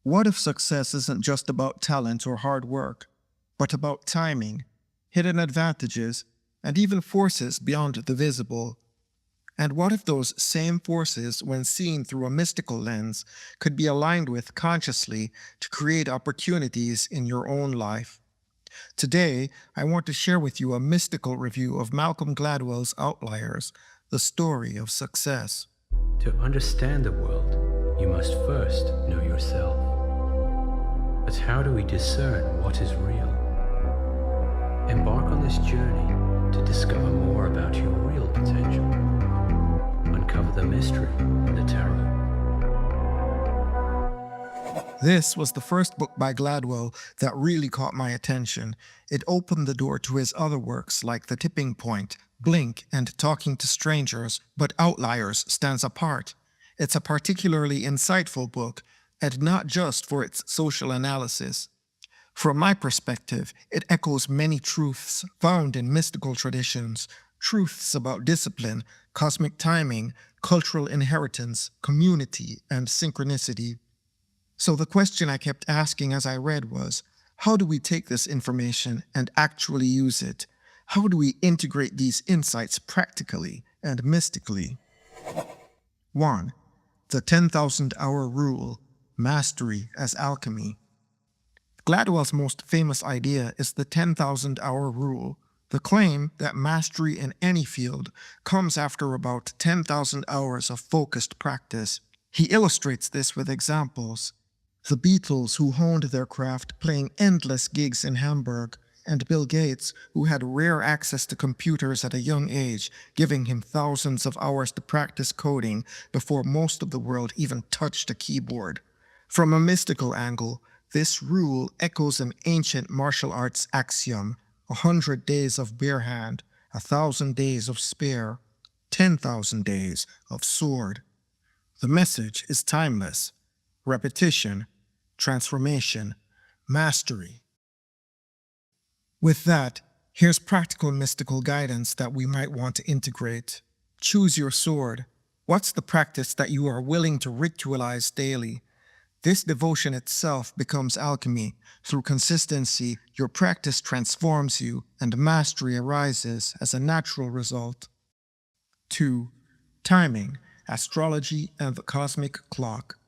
What if success isn't just about talent or hard work, but about timing, hidden advantages, and even forces beyond the visible? And what if those same forces, when seen through a mystical lens, could be aligned with consciously to create opportunities in your own life? Today, I want to share with you a mystical review of Malcolm Gladwell's Outliers, the story of success. To understand the world, you must first know yourself. But how do we discern what is real? Embark on this journey to discover more about your real potential. Uncover the mystery in the tarot. This was the first book by Gladwell that really caught my attention. It opened the door to his other works like The Tipping Point, Blink, and Talking to Strangers, but Outliers stands apart. It's a particularly insightful book, and not just for its social analysis. From my perspective, it echoes many truths found in mystical traditions, truths about discipline, cosmic timing, cultural inheritance, community, and synchronicity. So the question I kept asking as I read was, how do we take this information and actually use it? How do we integrate these insights practically and mystically? 1. The 10,000-hour rule, mastery as alchemy. Gladwell's most famous idea is the 10,000-hour rule, the claim that mastery in any field comes after about 10,000 hours of focused practice. He illustrates this with examples. The Beatles, who honed their craft playing endless gigs in Hamburg, and Bill Gates, who had rare access to computers at a young age, giving him thousands of hours to practice coding before most of the world even touched a keyboard. From a mystical angle, this rule echoes an ancient martial arts axiom: 100 days of bare hand, 1,000 days of spear, 10,000 days of sword. The message is timeless: repetition, transformation, mastery. With that, here's practical mystical guidance that we might want to integrate. Choose your sword. What's the practice that you are willing to ritualize daily? This devotion itself becomes alchemy. Through consistency, your practice transforms you, and mastery arises as a natural result. 2. Timing, astrology, and the cosmic clock.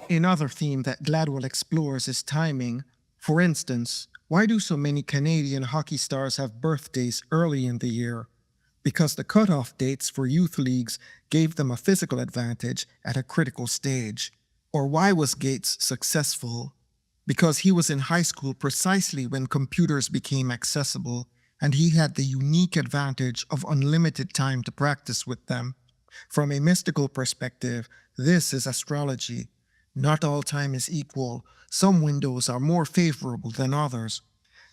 Another theme that Gladwell explores is timing. For instance, why do so many Canadian hockey stars have birthdays early in the year? Because the cutoff dates for youth leagues gave them a physical advantage at a critical stage. Or why was Gates successful? Because he was in high school precisely when computers became accessible, and he had the unique advantage of unlimited time to practice with them. From a mystical perspective, this is astrology. Not all time is equal. Some windows are more favorable than others.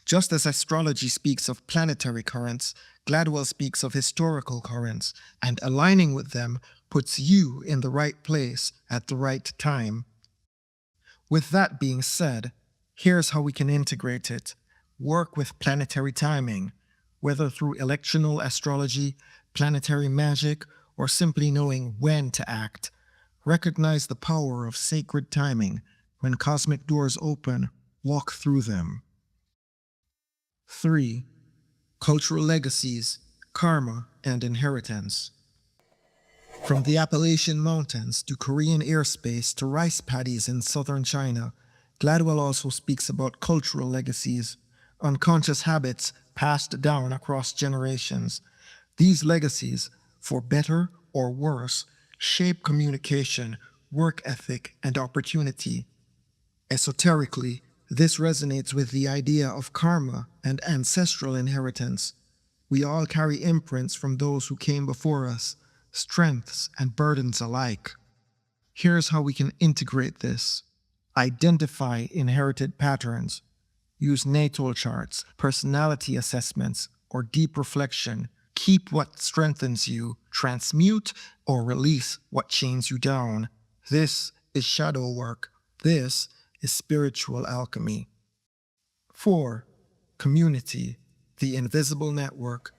Just as astrology speaks of planetary currents, Gladwell speaks of historical currents, and aligning with them puts you in the right place at the right time. With that being said, here's how we can integrate it. Work with planetary timing, whether through electional astrology, planetary magic, or simply knowing when to act. Recognize the power of sacred timing. When cosmic doors open, walk through them. 3. Cultural legacies, karma, and inheritance. From the Appalachian Mountains to Korean airspace to rice paddies in southern China, Gladwell also speaks about cultural legacies, unconscious habits passed down across generations. These legacies, for better or worse, shape communication, work ethic, and opportunity. Esoterically, this resonates with the idea of karma and ancestral inheritance. We all carry imprints from those who came before us, strengths and burdens alike. Here's how we can integrate this. Identify inherited patterns. Use natal charts, personality assessments, or deep reflection. Keep what strengthens you, transmute or release what chains you down. This is shadow work. This is spiritual alchemy. 4. Community, the invisible network.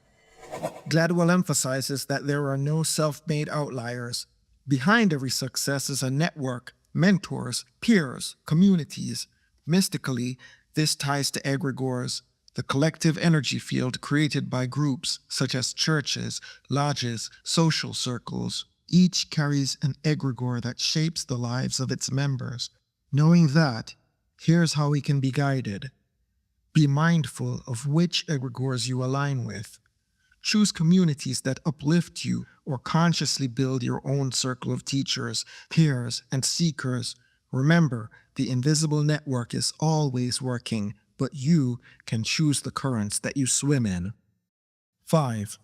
Gladwell emphasizes that there are no self-made outliers. Behind every success is a network, mentors, peers, communities. Mystically, this ties to egregores, the collective energy field created by groups such as churches, lodges, social circles. Each carries an egregore that shapes the lives of its members. Knowing that, here's how we can be guided. Be mindful of which egregores you align with. Choose communities that uplift you or consciously build your own circle of teachers, peers, and seekers. Remember, the invisible network is always working, but you can choose the currents that you swim in. 5.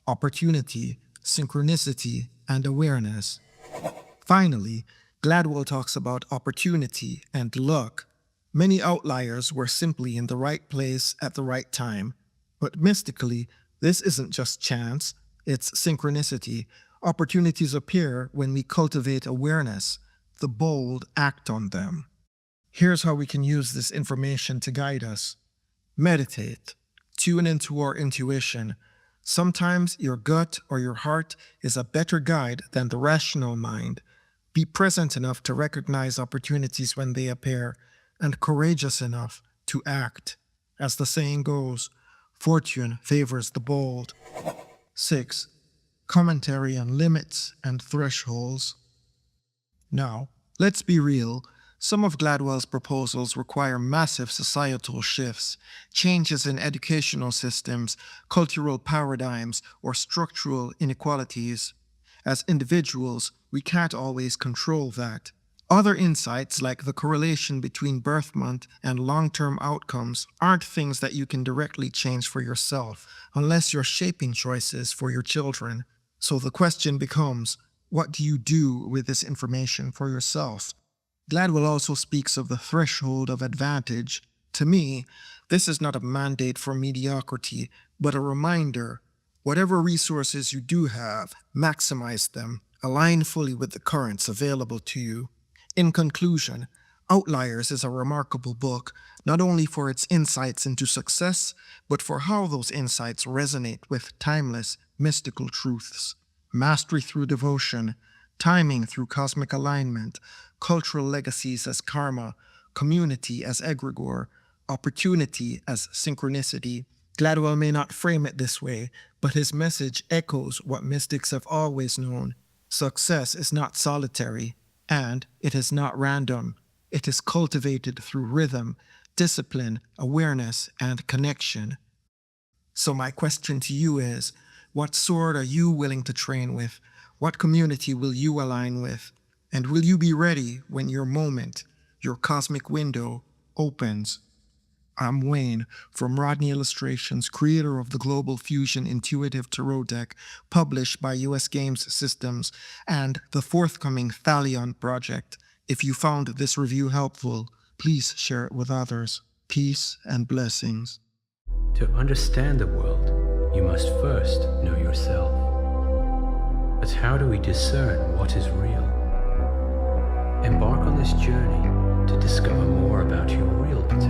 Opportunity, synchronicity, and awareness. Finally, Gladwell talks about opportunity and luck. Many outliers were simply in the right place at the right time. But mystically, this isn't just chance, it's synchronicity. Opportunities appear when we cultivate awareness. The bold act on them. Here's how we can use this information to guide us. Meditate. Tune into our intuition. Sometimes your gut or your heart is a better guide than the rational mind. Be present enough to recognize opportunities when they appear, and courageous enough to act. As the saying goes, fortune favors the bold. 6. Commentary on limits and thresholds. Now, let's be real. Some of Gladwell's proposals require massive societal shifts, changes in educational systems, cultural paradigms, or structural inequalities. As individuals, we can't always control that. Other insights, like the correlation between birth month and long-term outcomes, aren't things that you can directly change for yourself, unless you're shaping choices for your children. So the question becomes, what do you do with this information for yourself? Gladwell also speaks of the threshold of advantage. To me, this is not a mandate for mediocrity, but a reminder. Whatever resources you do have, maximize them. Align fully with the currents available to you. In conclusion, Outliers is a remarkable book, not only for its insights into success, but for how those insights resonate with timeless, mystical truths. Mastery through devotion, timing through cosmic alignment, cultural legacies as karma, community as egregore, opportunity as synchronicity. Gladwell may not frame it this way, but his message echoes what mystics have always known. Success is not solitary, and it is not random. It is cultivated through rhythm, discipline, awareness, and connection. So my question to you is, what sword are you willing to train with? What community will you align with? And will you be ready when your moment, your cosmic window, opens? I'm Wayne from Rodney Illustrations, creator of the Global Fusion Intuitive Tarot Deck, published by US Games Systems, and the forthcoming Thalion project. If you found this review helpful, please share it with others. Peace and blessings. To understand the world, you must first know yourself. But how do we discern what is real? Embark on this journey to discover more about your real potential.